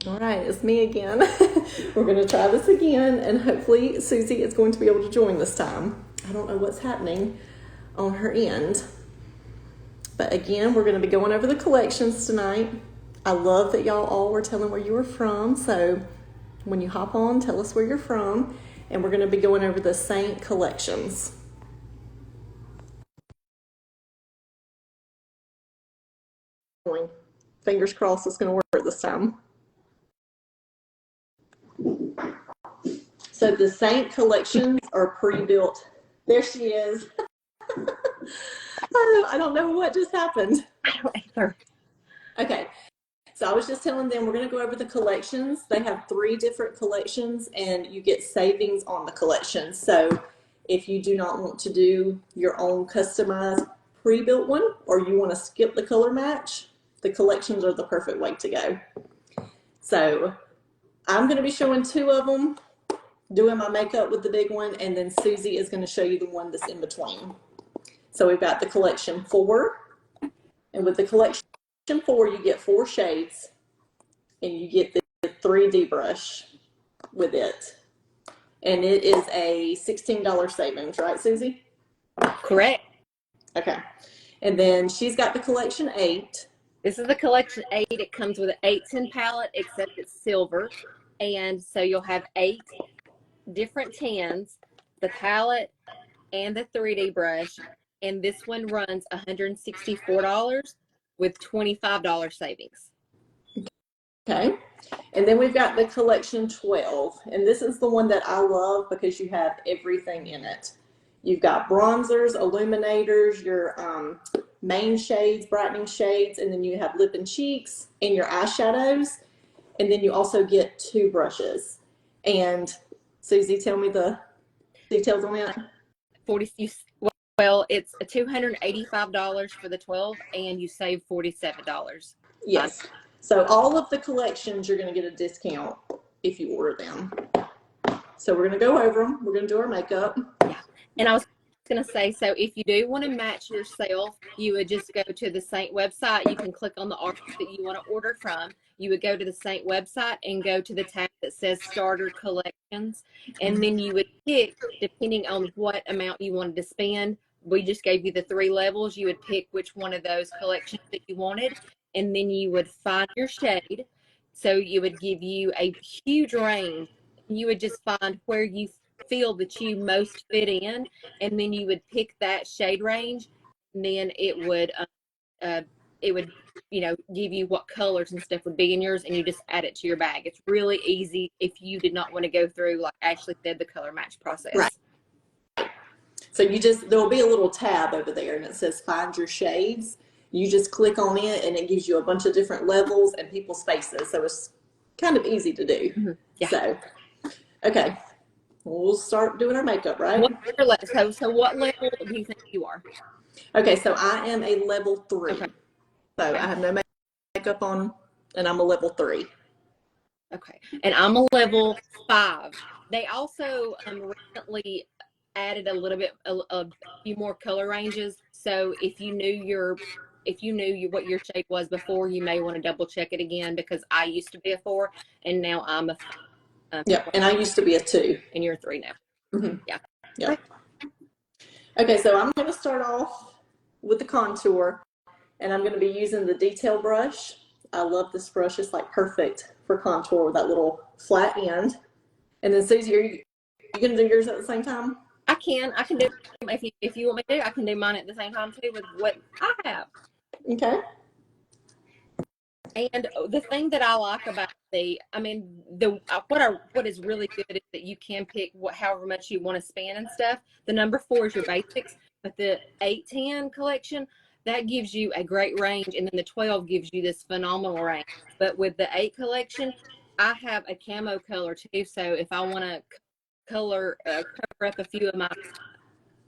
All right, it's me again. We're going to try this again, and hopefully Susie is going to be able to join this time. I don't know what's happening on her end. But again, we're going to be going over the collections tonight. I love that y'all all were telling where you were from. So when you hop on, tell us where you're from. And we're going to be going over the Seint collections. Fingers crossed it's going to work this time. So the Seint collections are pre-built. There she is. I don't know what just happened. I don't either. Okay. So I was just telling them we're going to go over the collections. They have 3 different collections and you get savings on the collections. So if you do not want to do your own customized pre-built one or you want to skip the color match, the collections are the perfect way to go. So I'm going to be showing 2 of them, doing my makeup with the big one, and then Susie is going to show you the one that's in between. So we've got the collection 4, and with the collection 4, you get 4 shades, and you get the 3D brush with it. And it is a $16 savings, right, Susie? Correct. Okay. And then she's got the collection 8. This is the collection 8. It comes with an 8-10 palette, except it's silver. And so you'll have 8 different tans, the palette and the 3D brush. And this one runs $164 with $25 savings. Okay. And then we've got the collection 12. And this is the one that I love because you have everything in it. You've got bronzers, illuminators, your main shades, brightening shades, and then you have lip and cheeks and your eyeshadows. And then you also get 2 brushes. And Susie, tell me the details on that. Well, it's $285 for the 12, and you save $47. Yes. So all of the collections, you're going to get a discount if you order them. So we're going to go over them. We're going to do our makeup. Yeah. And I was going to say, so if you do want to match yourself, you would just go to the Seint website. You can click on the artist that you want to order from. You would go to the Seint website and go to the tab that says Starter Collections. And then you would pick, depending on what amount you wanted to spend. We just gave you the 3 levels. You would pick which one of those collections that you wanted. And then you would find your shade. So you would give you a huge range. You would just find where you feel that you most fit in, and then you would pick that shade range, and then it would give you what colors and stuff would be in yours, and you just add it to your bag. It's really easy if you did not want to go through, like Ashley said, the color match process. Right. So there'll be a little tab over there and it says find your shades. You just click on it and it gives you a bunch of different levels and people's faces. So it's kind of easy to do. Mm-hmm. Yeah. So, okay. We'll start doing our makeup, right? So what level do you think you are? Okay, so I am a level 3. Okay. So I have no makeup on, and I'm a level 3. Okay, and I'm a level 5. They also recently added a few more color ranges. So if you knew what your shade was before, you may want to double check it again, because I used to be a 4 and now I'm a 5. Yeah, and I used to be a 2. And you're a 3 now. Mm-hmm. Yeah. Yep. Okay, so I'm going to start off with the contour, and I'm going to be using the detail brush. I love this brush. It's like perfect for contour with that little flat end. And then Susie, are you going to do yours at the same time? I can do, if you want me to, I can do mine at the same time too with what I have. Okay. And the thing that I like about what is really good is that you can pick however much you want to spend and stuff. The number 4 is your basics, but the 8-10 collection, that gives you a great range, and then the 12 gives you this phenomenal range. But with the 8 collection, I have a camo color too, so if I want to cover up a few of my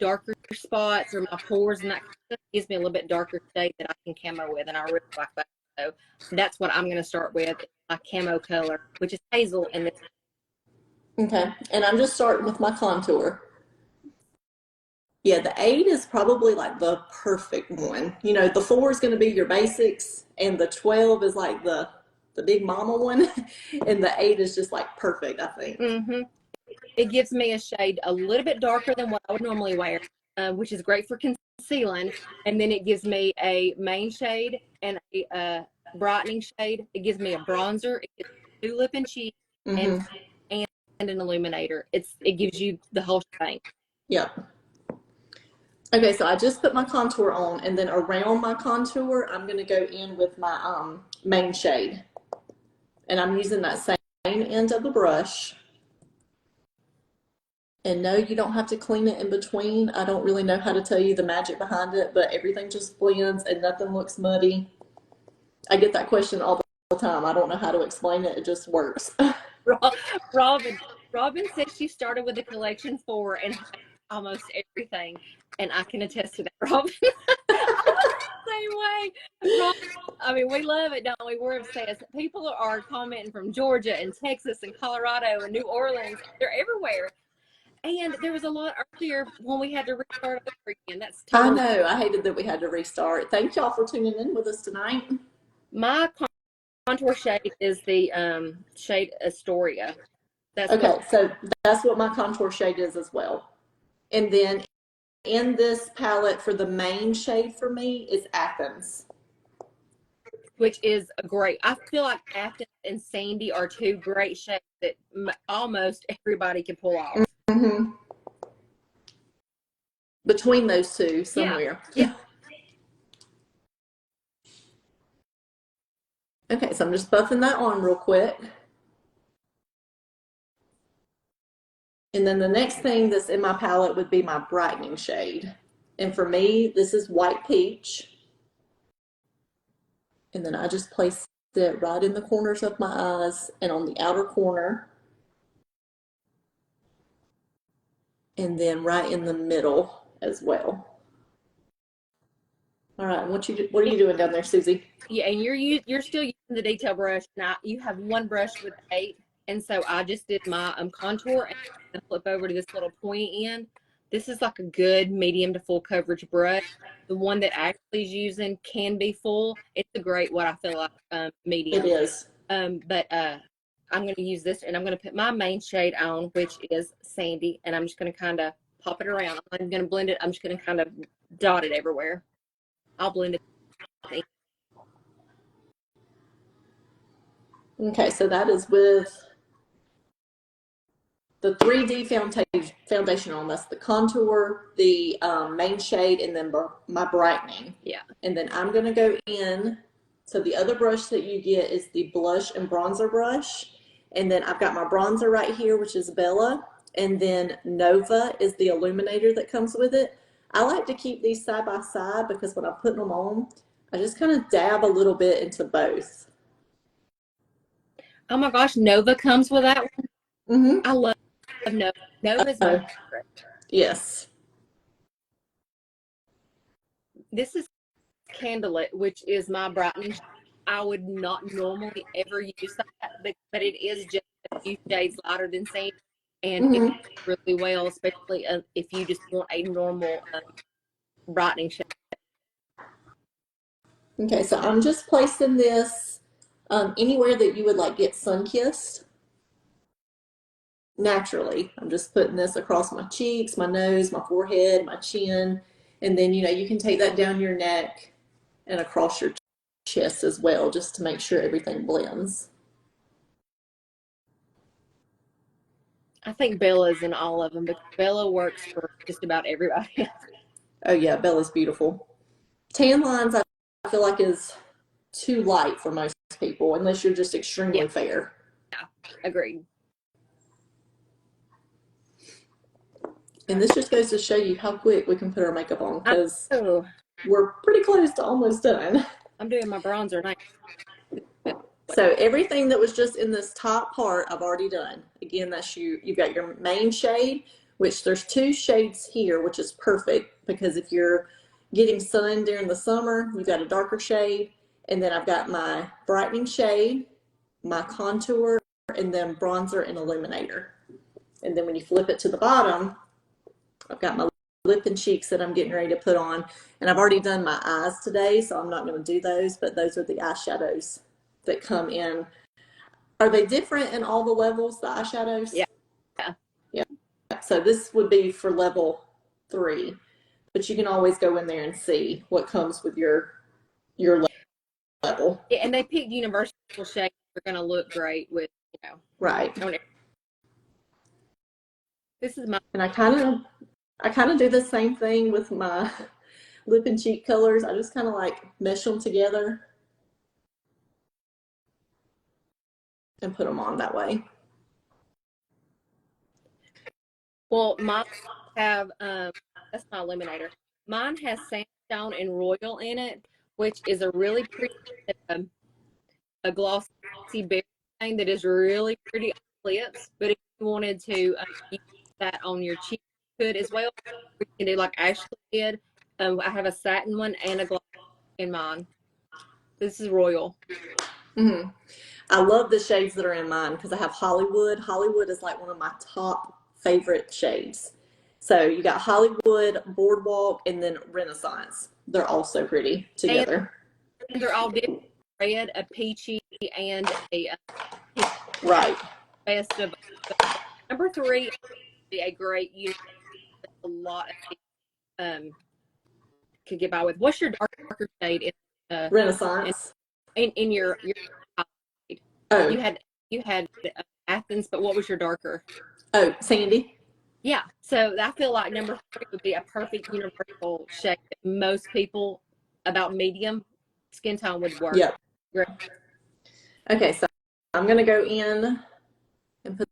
darker spots or my pores and that kind of stuff, it gives me a little bit darker shade that I can camo with, and I really like that. So that's what I'm going to start with, my camo color, which is hazel. Okay, and I'm just starting with my contour. Yeah, the 8 is probably like the perfect one. You know, the 4 is going to be your basics, and the 12 is like the the big mama one, and the 8 is just like perfect, I think. Mm-hmm. It gives me a shade a little bit darker than what I would normally wear, which is great for concealing. And then it gives me a main shade and a brightening shade. It gives me a bronzer. It gives me a lip and cheek, and Mm-hmm. and an illuminator. It gives you the whole thing. Yep. Okay, so I just put my contour on, and then around my contour, I'm going to go in with my main shade. And I'm using that same end of the brush. And no, you don't have to clean it in between. I don't really know how to tell you the magic behind it, but everything just blends and nothing looks muddy. I get that question all the time. I don't know how to explain it. It just works. Robin says she started with the collection 4 and had almost everything, and I can attest to that, Robin. Same way. Robin, I mean, we love it, don't we? We're obsessed. People are commenting from Georgia and Texas and Colorado and New Orleans. They're everywhere. And there was a lot earlier when we had to restart over again. That's I totally. know. I hated that we had to restart. Thank y'all for tuning in with us tonight. My contour shade is the shade Astoria. That's okay, so that's what my contour shade is as well. And then in this palette for the main shade for me is Athens. Which is a great. I feel like Athens and Sandy are 2 great shades that almost everybody can pull off. Mm-hmm. Between those 2 somewhere. Yeah. Okay, so I'm just buffing that on real quick. And then the next thing that's in my palette would be my brightening shade. And for me, this is White Peach. And then I just place it right in the corners of my eyes and on the outer corner. And then right in the middle as well. All right, what are you doing down there, Susie? Yeah, and you're still using the detail brush. Now you have one brush with 8, and so I just did my contour and flip over to this little pointy end. This is like a good medium to full coverage brush. The one that Ashley's using can be full. It's a great, what I feel like, medium. It is. But I'm going to use this, and I'm going to put my main shade on, which is Sandy, and I'm just going to kind of pop it around. I'm going to blend it. I'm just going to kind of dot it everywhere. I'll blend it. Okay, so that is with the 3D foundation on. That's the contour, the main shade, and then my brightening. Yeah. And then I'm going to go in. So the other brush that you get is the blush and bronzer brush. And then I've got my bronzer right here, which is Bella. And then Nova is the illuminator that comes with it. I like to keep these side by side because when I'm putting them on, I just kind of dab a little bit into both. Oh my gosh, Nova comes with that one. Mm-hmm. I love Nova. Nova's my favorite. Yes. This is Candlelit, which is my brightening. I would not normally ever use that, but it is just a few shades lighter than Sandy, and it works really well, especially if you just want a normal brightening shade. Okay, so I'm just placing this anywhere that you would like get sun-kissed. Naturally, I'm just putting this across my cheeks, my nose, my forehead, my chin, and then you can take that down your neck and across your chest as well, just to make sure everything blends. I think Bella's in all of them, because Bella works for just about everybody. Oh yeah, Bella's beautiful. Tan lines I feel like is too light for most people, unless you're just extremely fair. Yeah, agreed. And this just goes to show you how quick we can put our makeup on, because Oh, we're pretty close to almost done. I'm doing my bronzer now. So everything that was just in this top part, I've already done. Again, that's you've got your main shade, which there's 2 shades here, which is perfect, because if you're getting sun during the summer, you've got a darker shade. And then I've got my brightening shade, my contour, and then bronzer and illuminator. And then when you flip it to the bottom, I've got my lip and cheeks that I'm getting ready to put on. And I've already done my eyes today, so I'm not going to do those, but those are the eyeshadows that come in. Are they different in all the levels, the eyeshadows? Yeah. Yeah. So this would be for level 3, but you can always go in there and see what comes with your level. Yeah, and they picked universal shades that are going to look great with, Right. This is my. And I kind of do the same thing with my lip and cheek colors. I just kind of like mesh them together and put them on that way. Well, mine have that's my illuminator. Mine has sandstone and royal in it, which is a really pretty a glossy berry thing that is really pretty on lips. But if you wanted to use that on your cheek, you could as well. You can do like Ashley did. I have a satin one and a gloss in mine. This is royal. Mm-hmm. I love the shades that are in mine because I have Hollywood. Hollywood is like one of my top favorite shades. So you got Hollywood, Boardwalk, and then Renaissance. They're all so pretty together. And they're all different. Red, a peachy, and a pink. Right. Best of number 3 would be a great unit. A lot of people could get by with. What's your darker shade in Renaissance. In your Oh, you had Athens, but what was your darker? Oh, Sandy. Yeah, so I feel like number 3 would be a perfect universal shade that most people about medium skin tone would work. Yep. Great. Okay, so I'm going to go in and put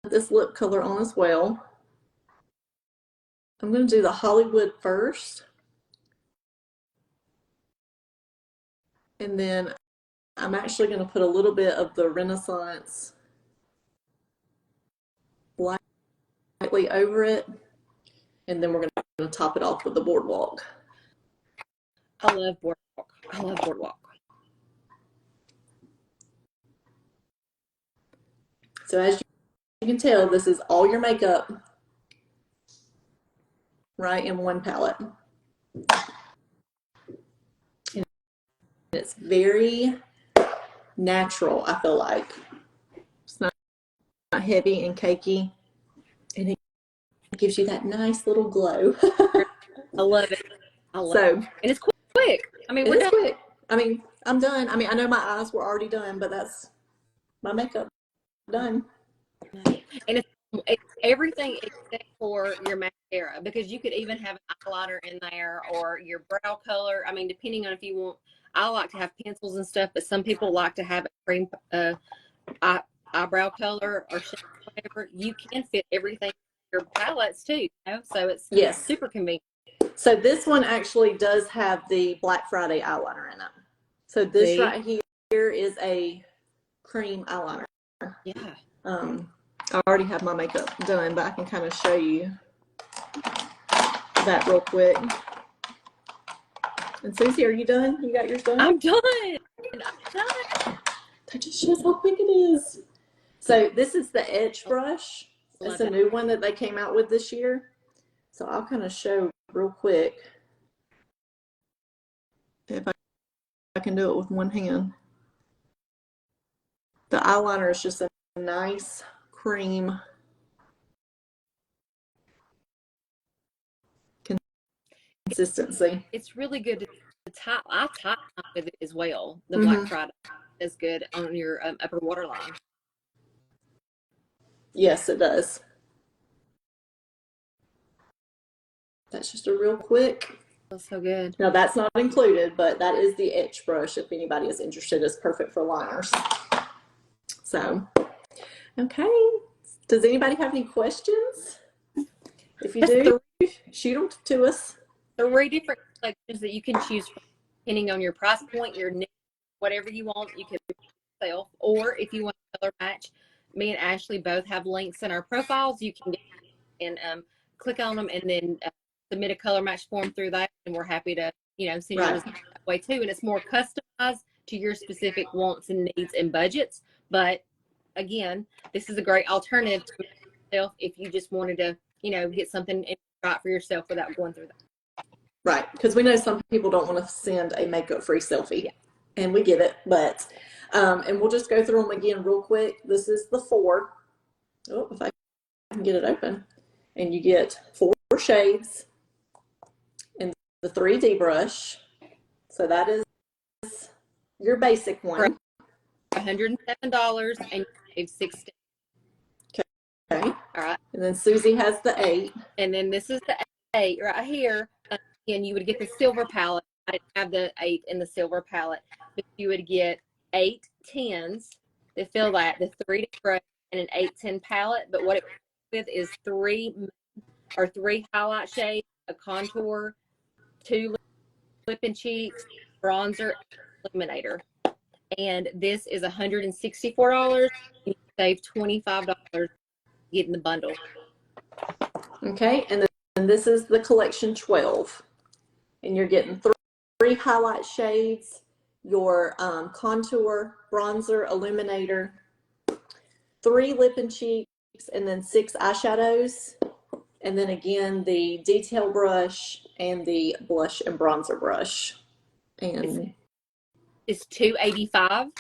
this lip color on as well. I'm going to do the Hollywood first. And then I'm actually going to put a little bit of the Renaissance lightly over it. And then we're going to top it off with the Boardwalk. I love Boardwalk. I love Boardwalk. So as you can tell, this is all your makeup right in one palette. And it's very natural, I feel like. It's not heavy and cakey. And it gives you that nice little glow. I love it. I love it. And it's quick. I mean, we're done. Quick. I mean, I'm done. I mean, I know my eyes were already done, but that's my makeup done. And it's everything except for your mascara, because you could even have an eyeliner in there or your brow color. I mean, depending on if you want. I like to have pencils and stuff, but some people like to have a cream eyebrow color or whatever. You can fit everything in your palettes too, so it's super convenient. So this one actually does have the Black Friday eyeliner in it. So this right here is a cream eyeliner. Yeah. I already have my makeup done, but I can kind of show you that real quick. And Susie, are you done? You got yours done? I'm done. I'm done. That just shows how quick it is. So this is the Edge brush. It's a new one that they came out with this year. So I'll kind of show real quick if I can do it with one hand. The eyeliner is just a nice cream consistency. It's really good to top. I top with it as well. The Black Friday is good on your upper waterline. Yes, it does. That's just a real quick. That's so good. Now that's not included, but that is the Edge brush if anybody is interested. It's perfect for liners. So, okay. Does anybody have any questions? If you do, shoot them to us. 3 different collections that you can choose from, depending on your price point, your niche, whatever you want. You can yourself, or if you want to color match, me and Ashley both have links in our profiles. You can get and click on them and then submit a color match form through that, and we're happy to send you that way too. And it's more customized to your specific wants and needs and budgets. But again, this is a great alternative to yourself if you just wanted to get something right for yourself without going through that. Right, because we know some people don't want to send a makeup free selfie, and we get it. But And we'll just go through them again real quick. This is the 4. Oh, if I can get it open. And you get 4 shades and the 3D brush. So that is your basic one. $107 and you save $60. Okay. All right. And then Susie has the 8. And then this is the 8 right here. And you would get the silver palette. I didn't have the 8 in the silver palette, but you would get 8 10s to fill that, the 3D brush and an 8-10 palette. But what it with is 3 highlight shades, a contour, 2 lip and cheeks, bronzer, illuminator. And this is $164. You save $25 getting the bundle. Okay, and then this is the collection 12. And you're getting 3 highlight shades, your contour, bronzer, illuminator, 3 lip and cheeks, and then 6 eyeshadows. And then again, the detail brush and the blush and bronzer brush. And it's $285.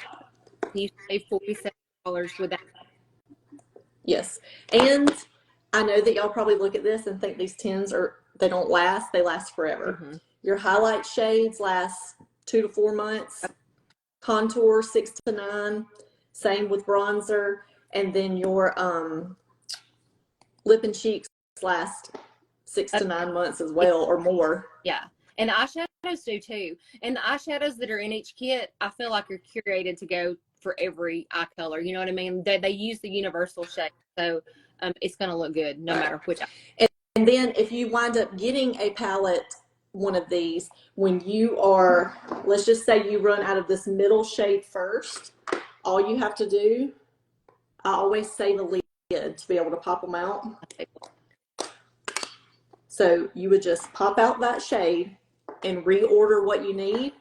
You save $47 with that. Yes. And I know that y'all probably look at this and think these 10s they don't last. They last forever. Mm-hmm. Your highlight shades last 2 to 4 months. Contour 6 to 9. Same with bronzer. And then your lip and cheeks last 6 to 9 months as well, or more. Yeah. And the eyeshadows do too. And the eyeshadows that are in each kit, I feel like are curated to go for every eye color. You know what I mean? They use the universal shade. So it's going to look good no matter which eye. And then if you wind up getting a palette, one of these, when you are, let's just say you run out of this middle shade first, all you have to do, I always say the lid to be able to pop them out. So you would just pop out that shade and reorder what you need.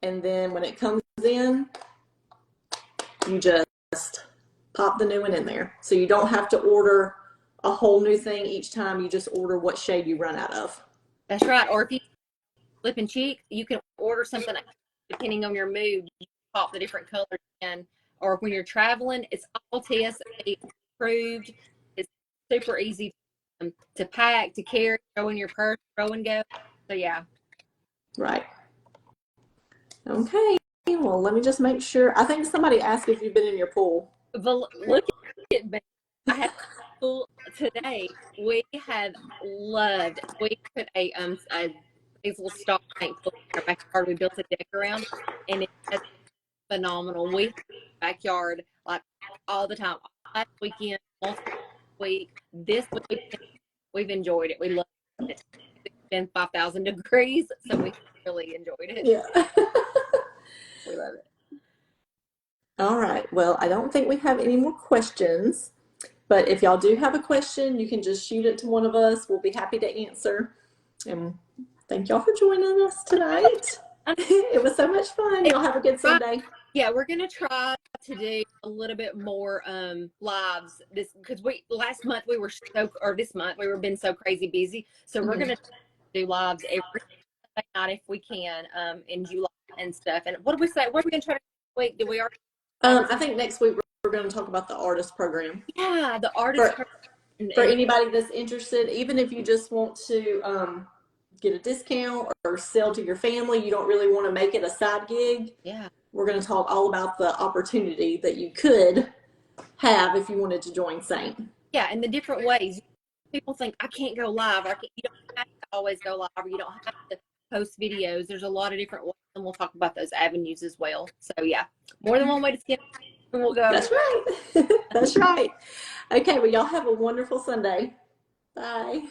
And then when it comes in, you just pop the new one in there. So you don't have to order a whole new thing each time. You just order what shade you run out of. That's right. Or if you lip and cheek, you can order something depending on your mood. You pop the different colors in. Or when you're traveling, it's all TSA approved. It's super easy to pack, to carry, throw in your purse, throw and go. So yeah. Right. Okay. Well, let me just make sure. I think somebody asked if you've been in your pool. But look at me. I had a pool today. We have loved. We put a little stock tank pool in our backyard. We built a deck around it, and it's phenomenal. We have a backyard like all the time. Last weekend, multiple week, this weekend, we've enjoyed it. We love it. It's been 5,000 degrees, so we really enjoyed it. Yeah. We love it. All right. Well, I don't think we have any more questions, but if y'all do have a question, you can just shoot it to one of us. We'll be happy to answer. And thank y'all for joining us tonight. It was so much fun. Y'all have a good Sunday. Yeah, we're gonna try to do a little bit more lives because this month we were been so crazy busy. So we're gonna do lives every night if we can in July and stuff. And what did we say? What are we gonna try to wait? Did we already? I think next week we're going to talk about the artist program. Yeah, the artist program. For anybody that's interested, even if you just want to get a discount or sell to your family, you don't really want to make it a side gig. Yeah. We're going to talk all about the opportunity that you could have if you wanted to join Seint. Yeah, and the different ways. People think, I can't go live. You don't have to always go live, or you don't have to post videos. There's a lot of different ways, and we'll talk about those avenues as well. So yeah, more than one way to skin, and we'll go. That's right. That's right. Okay, well, y'all have a wonderful Sunday. Bye.